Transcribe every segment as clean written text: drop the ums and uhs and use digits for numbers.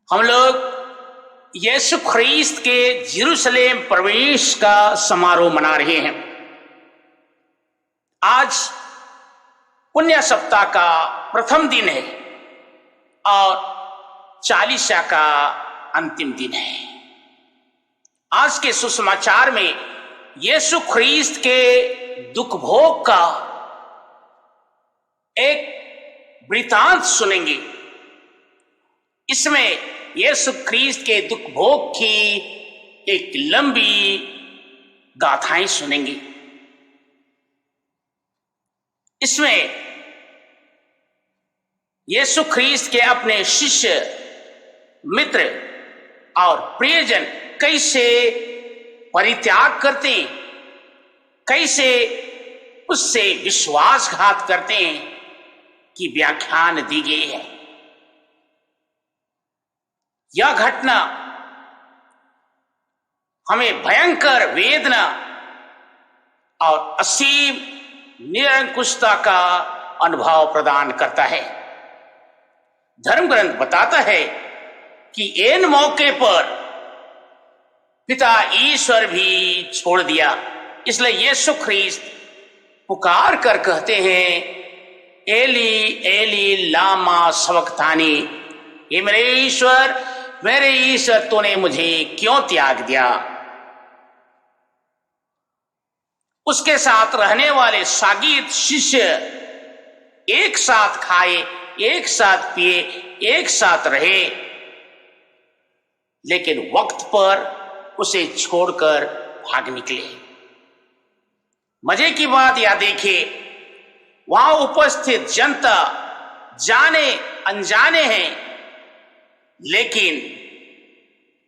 हम लोग यीशु ख्रीस्त के यरूशलेम प्रवेश का समारोह मना रहे हैं। आज पुण्य सप्ताह का प्रथम दिन है और चालीसा का अंतिम दिन है। आज के सुसमाचार में यीशु ख्रीस्त के दुख भोग का एक वृतांत सुनेंगे। इसमें यीशु ख्रीस्त के दुख भोग की एक लंबी गाथाएं सुनेंगे। इसमें यीशु ख्रीस्त के अपने शिष्य, मित्र और प्रियजन कैसे परित्याग करते हैं, कैसे उससे विश्वासघात करते हैं की व्याख्यान दी गई है। यह घटना हमें भयंकर वेदना और असीम निरंकुशता का अनुभव प्रदान करता है। धर्म ग्रंथ बताता है कि इन मौके पर पिता ईश्वर भी छोड़ दिया। इसलिए यीशु ख्रीस्त पुकार कर कहते हैं, एली एली लामा सबक्तानी, ये मेरे ईश्वर तूने मुझे क्यों त्याग दिया। उसके साथ रहने वाले शागिर्द शिष्य एक साथ खाए, एक साथ पिए, एक साथ रहे, लेकिन वक्त पर उसे छोड़कर भाग निकले। मजे की बात यह देखिए, वहां उपस्थित जनता जाने अनजाने हैं, लेकिन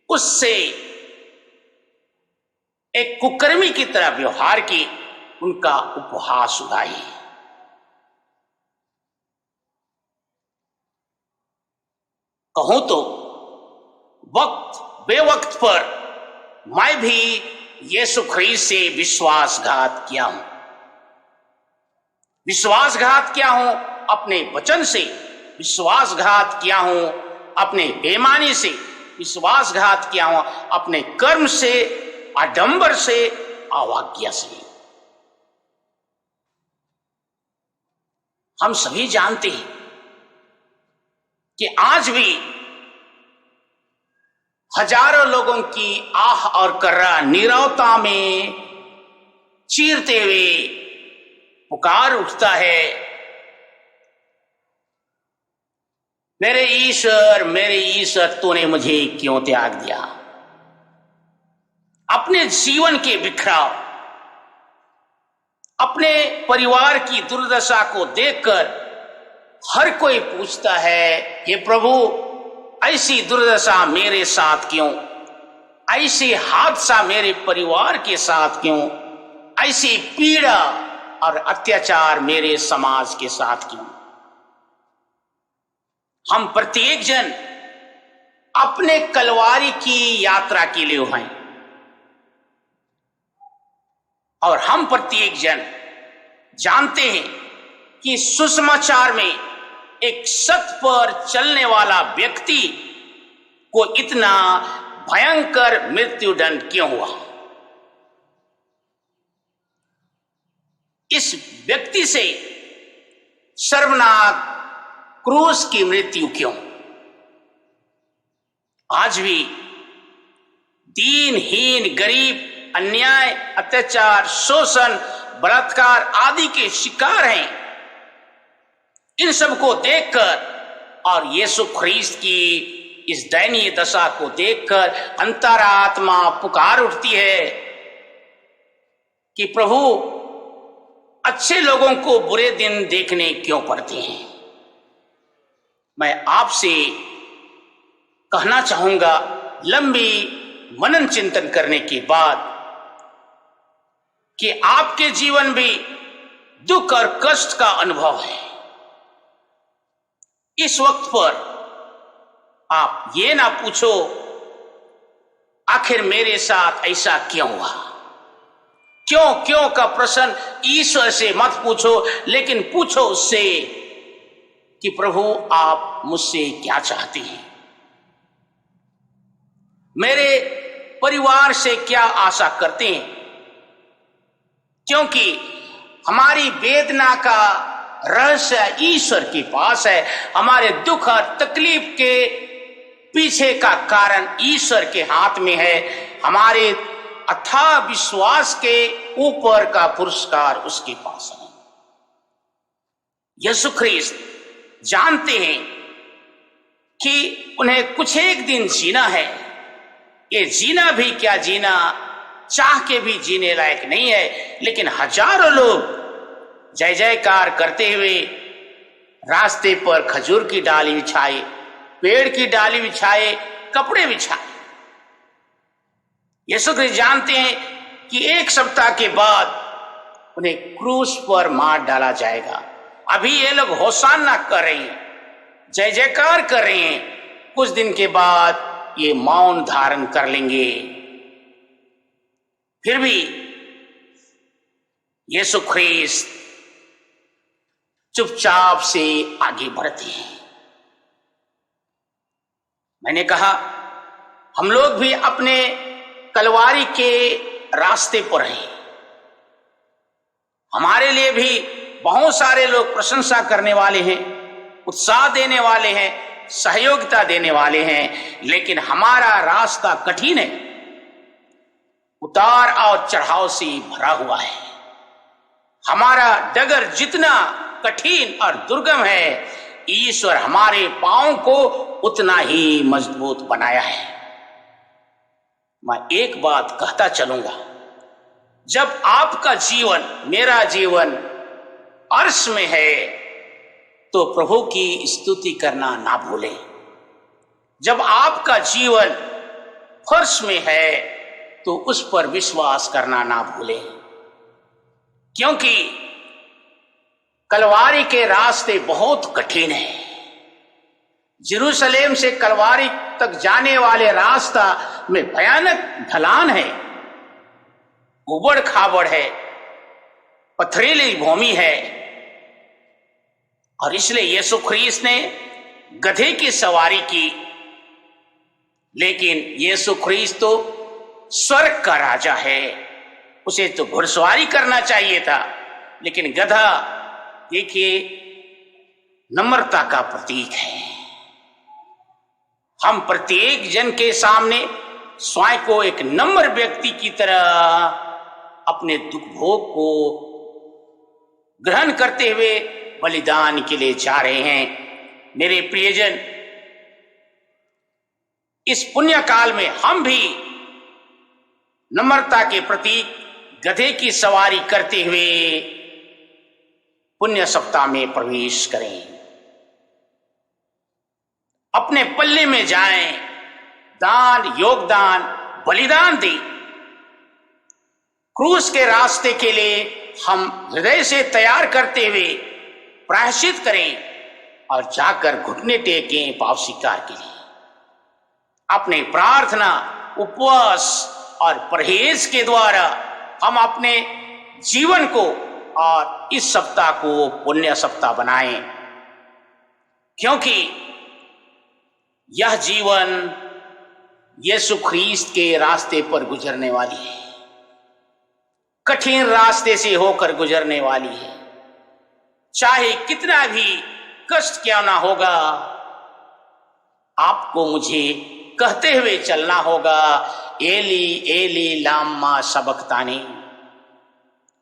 उससे एक कुकर्मी की तरह व्यवहार की उनका उपहास उड़ाई। कहूं तो वक्त बेवक्त पर मैं भी यीशु ख्रीस्त से विश्वासघात किया हूं। विश्वासघात किया हूं अपने वचन से, विश्वासघात किया हूं अपने बेईमानी से, विश्वासघात किया हूं अपने कर्म से, आडंबर से, अवाज्ञा से। हम सभी जानते हैं कि आज भी हजारों लोगों की आह और कर्रा नीरवता में चीरते हुए पुकार उठता है, मेरे ईश्वर तूने मुझे क्यों त्याग दिया। अपने जीवन के बिखराव, अपने परिवार की दुर्दशा को देखकर हर कोई पूछता है, हे प्रभु ऐसी दुर्दशा मेरे साथ क्यों, ऐसी हादसा मेरे परिवार के साथ क्यों, ऐसी पीड़ा और अत्याचार मेरे समाज के साथ क्यों। हम प्रत्येक जन अपने कलवारी की यात्रा के लिए हैं और हम प्रत्येक जन जानते हैं कि सुसमाचार में एक सत्य पर चलने वाला व्यक्ति को इतना भयंकर मृत्युदंड क्यों हुआ। इस व्यक्ति से सर्वनाक क्रूस की मृत्यु क्यों। आज भी दीनहीन, गरीब, अन्याय, अत्याचार, शोषण, बलात्कार आदि के शिकार हैं। इन सब को देखकर और यीशु ख्रीस्त की इस दयनीय दशा को देखकर अंतरात्मा पुकार उठती है कि प्रभु अच्छे लोगों को बुरे दिन देखने क्यों पड़ते हैं। मैं आपसे कहना चाहूंगा, लंबी मनन चिंतन करने के बाद, कि आपके जीवन भी दुख और कष्ट का अनुभव है। इस वक्त पर आप ये ना पूछो आखिर मेरे साथ ऐसा क्यों हुआ। क्यों का प्रश्न ईश्वर से मत पूछो, लेकिन पूछो उससे कि प्रभु आप मुझसे क्या चाहते हैं। मेरे परिवार से क्या आशा करते हैं, क्योंकि हमारी वेदना का रहस्य ईश्वर के पास है। हमारे दुख और तकलीफ के पीछे का कारण ईश्वर के हाथ में है। हमारे अथाह विश्वास के ऊपर का पुरस्कार उसके पास है। यीशु ख्रीस्त जानते हैं कि उन्हें कुछ एक दिन जीना है। ये जीना भी क्या जीना, चाह के भी जीने लायक नहीं है। लेकिन हजारों लोग जय जयकार करते हुए रास्ते पर खजूर की डाली बिछाए, पेड़ की डाली बिछाए, कपड़े बिछाए। यीशु ख्रीस्त जानते हैं कि एक सप्ताह के बाद उन्हें क्रूस पर मार डाला जाएगा। अभी ये लोग होशाना कर रहे हैं, जय जयकार कर रहे हैं, कुछ दिन के बाद ये मौन धारण कर लेंगे। फिर भी यीशु ख्रीस्त चुपचाप से आगे बढ़ते हैं। मैंने कहा हम लोग भी अपने कलवारी के रास्ते पर हैं। हमारे लिए भी बहुत सारे लोग प्रशंसा करने वाले हैं, उत्साह देने वाले हैं, सहयोगिता देने वाले हैं, लेकिन हमारा रास्ता कठिन है, उतार और चढ़ाव से भरा हुआ है। हमारा डगर जितना कठिन और दुर्गम है, ईश्वर हमारे पांव को उतना ही मजबूत बनाया है। मैं एक बात कहता चलूंगा, जब आपका जीवन, मेरा जीवन अर्श में है तो प्रभु की स्तुति करना ना भूलें। जब आपका जीवन फर्श में है तो उस पर विश्वास करना ना भूलें, क्योंकि कलवारी के रास्ते बहुत कठिन हैं। यरूशलेम से कलवारी तक जाने वाले रास्ता में भयानक ढलान है, उबड़ खाबड़ है, पथरीली भूमि है। और इसलिए यीशु ख्रीस्त ने गधे की सवारी की, लेकिन यीशु ख्रीस्त तो स्वर्ग का राजा है, उसे तो घुड़सवारी करना चाहिए था। लेकिन गधा, देखिए, नम्रता का प्रतीक है। हम प्रत्येक जन के सामने स्वयं को एक नम्र व्यक्ति की तरह अपने दुख भोग को ग्रहण करते हुए बलिदान के लिए जा रहे हैं। मेरे प्रियजन, इस पुण्य काल में हम भी नम्रता के प्रतीक गधे की सवारी करते हुए पुण्य सप्ताह में प्रवेश करें। अपने पल्ले में जाएं, दान, योगदान, बलिदान दें। क्रूस के रास्ते के लिए हम हृदय से तैयार करते हुए प्रायश्चित करें और जाकर घुटने टेकें पाप स्वीकार के लिए। अपने प्रार्थना, उपवास और परहेज के द्वारा हम अपने जीवन को और इस सप्ताह को पुण्य सप्ताह बनाएं, क्योंकि यह जीवन यीशु ख्रीस्त के रास्ते पर गुजरने वाली है, कठिन रास्ते से होकर गुजरने वाली है। चाहे कितना भी कष्ट क्यों ना होगा, आपको मुझे कहते हुए चलना होगा, एली एली लामा सबक्तानी,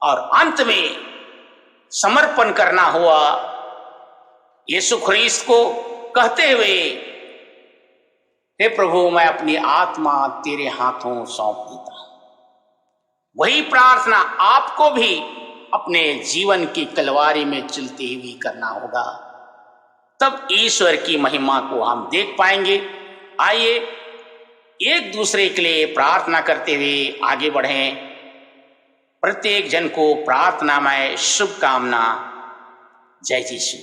और अंत में समर्पण करना हुआ यीशु ख्रीस्त को कहते हुए, हे प्रभु, मैं अपनी आत्मा तेरे हाथों सौंप देता हूं। वही प्रार्थना आपको भी अपने जीवन की कलवारी में चलते हुए करना होगा, तब ईश्वर की महिमा को हम देख पाएंगे। आइए एक दूसरे के लिए प्रार्थना करते हुए आगे बढ़ें। प्रत्येक जन को प्रार्थना में शुभकामना। जय यीशु।